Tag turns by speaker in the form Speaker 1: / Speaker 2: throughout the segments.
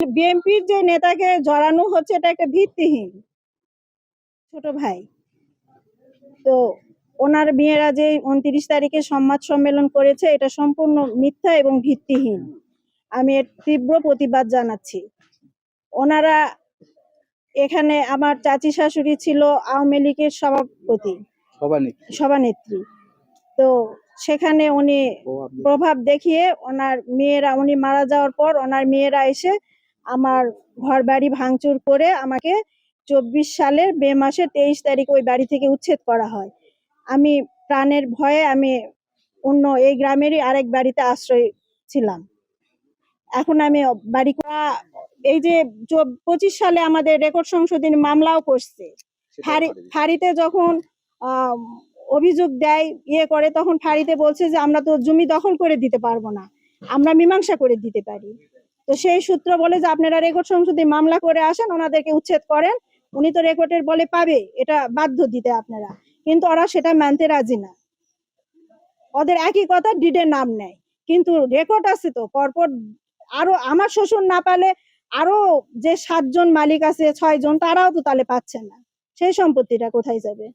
Speaker 1: বিএনপির যে নেতাকে জড়ানো হচ্ছে এটা একটা ভিত্তিহীন। ছোট ভাই তো ওনার মেয়েরা যে 29 তারিখে সংবাদ সম্মেলন করেছে এটা সম্পূর্ণ মিথ্যা এবং ভিত্তিহীন। আমি এর তীব্র প্রতিবাদ জানাচ্ছি। ওনারা এখানে আমার চাচি শাশুড়ি ছিল আওয়ামী লীগের সভানেত্রী। তো সেখানে উনি প্রভাব দেখিয়ে উনি মারা যাওয়ার পর ওনার মেয়েরা এসে আমার ঘর বাড়ি ভাঙচুর করে আমাকে 24 সালের মে মাসের 23 তারিখ ওই বাড়ি থেকে উচ্ছেদ করা হয়। আমি প্রাণের ভয়ে আমি অন্য এই গ্রামেরই আরেক বাড়িতে আশ্রয় ছিলাম। এখন আমি বাড়ি এই যে 25 সালে আমাদের রেকর্ড সংশোধনী মামলাও করছে। ফাঁড়িতে যখন অভিযোগ দেয় করে তখন ফাঁড়িতে বলছে যে আমরা তো জমি দখল করে দিতে পারবো না, আমরা মীমাংসা করে দিতে পারি। তো সেই সূত্র বলে যে আপনারা রেকর্ড সংশোধনী মামলা করে আসেন, ওনাদেরকে উচ্ছেদ করেন, উনি তো রেকর্ডের বলে পাবে, এটা বাধ্য দিতে আপনারা। কিন্তু ওরা সেটা মানতে রাজি না। ওদের একই কথা, ডিডের নাম নেয়, কিন্তু রেকর্ড আছে তো পরপর। আরো আমার শ্বশুর না পালে আরো যে 7 জন মালিক আছে, 6 জন, তারাও তো তাহলে পাচ্ছে না। সেই সম্পত্তিটা কোথায় যাবে?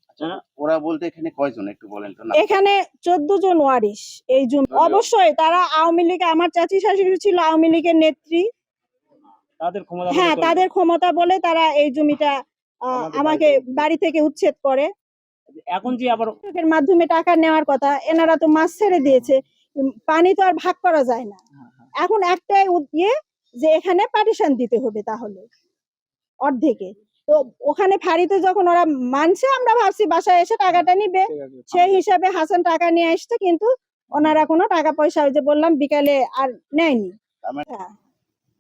Speaker 2: ওরা বলতে এখানে কয়জন একটু বলেন তো।
Speaker 1: এখানে 14 জন ওয়ারিশ এই জমি। অবশ্যই তারা আওয়ামী লীগ, আমার চাচি শাশুড়ি ছিল আওয়ামী লীগের নেত্রী। তাদের ক্ষমতা বলে তারা এই জমিটা আমাকে বাড়ি থেকে উচ্ছেদ করে। এখন যে আবার মাধ্যমে টাকা নেওয়ার কথা, এনারা তো মাছ ছেড়ে দিয়েছে, পানি তো আর ভাগ করা যায় না। এখন একটাই যে এখানে পার্টিশন দিতে হবে, তাহলে অর্ধেকে। তো ওখানে ফাঁড়িতে যখন ওরা মানছে, আমরা ভাবছি বাসায় এসে টাকাটা নিবে, সেই হিসাবে হাসান টাকা নিয়ে আসছে, কিন্তু ওনারা কোনো টাকা পয়সা, ওই যে বললাম বিকালে, আর নেয়নি।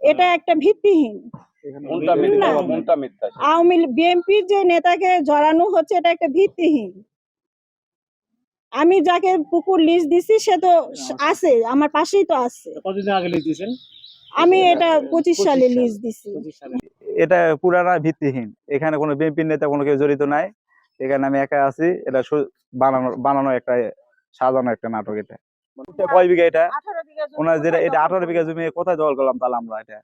Speaker 1: এটা একটা ভিত্তিহীন। আওয়ামী বিএনপির যে নেতাকে জড়ানো হচ্ছে এটা একটা ভিত্তিহীন। আমি যাকে পুকুর লিজ দিছি সে তো আছে, আমার পাশেই তো আছে।
Speaker 3: কতদিন আগে লিজ দিয়েছেন?
Speaker 1: আমি এটা 25 সালে লিজ দিছি।
Speaker 4: এটা পুরানা ভিত্তিহীন। এখানে কোনো বিএনপির নেতা কোনো কেউ জড়িত নাই। এখানে আমি একা আছি। এটা বানানো একটা সাজানো একটা নাটক। এটা কয় বিঘা? এটা ওনার যেটা, এটা 18 বিঘা জমি কোথায় দখল করলাম তাহলে আমরা? এটা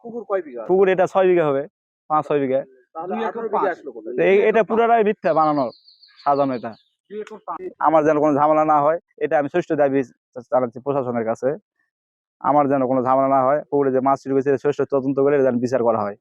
Speaker 2: পুকুর কয় বিঘা?
Speaker 4: পুকুর এটা 6 বিঘা হবে, 5-6 বিঘা। এটা পুরাটাই মিথ্যা বানানো সাজানো। এটা আমার যেন কোনো ঝামেলা না হয়, এটা আমি সুষ্ঠু দাবি জানাচ্ছি প্রশাসনের কাছে। আমার যেন কোনো ঝামেলা না হয়, পুকুরে যে মাছ চুরি করেছে সুষ্ঠু তদন্ত করে যেন বিচার করা হয়।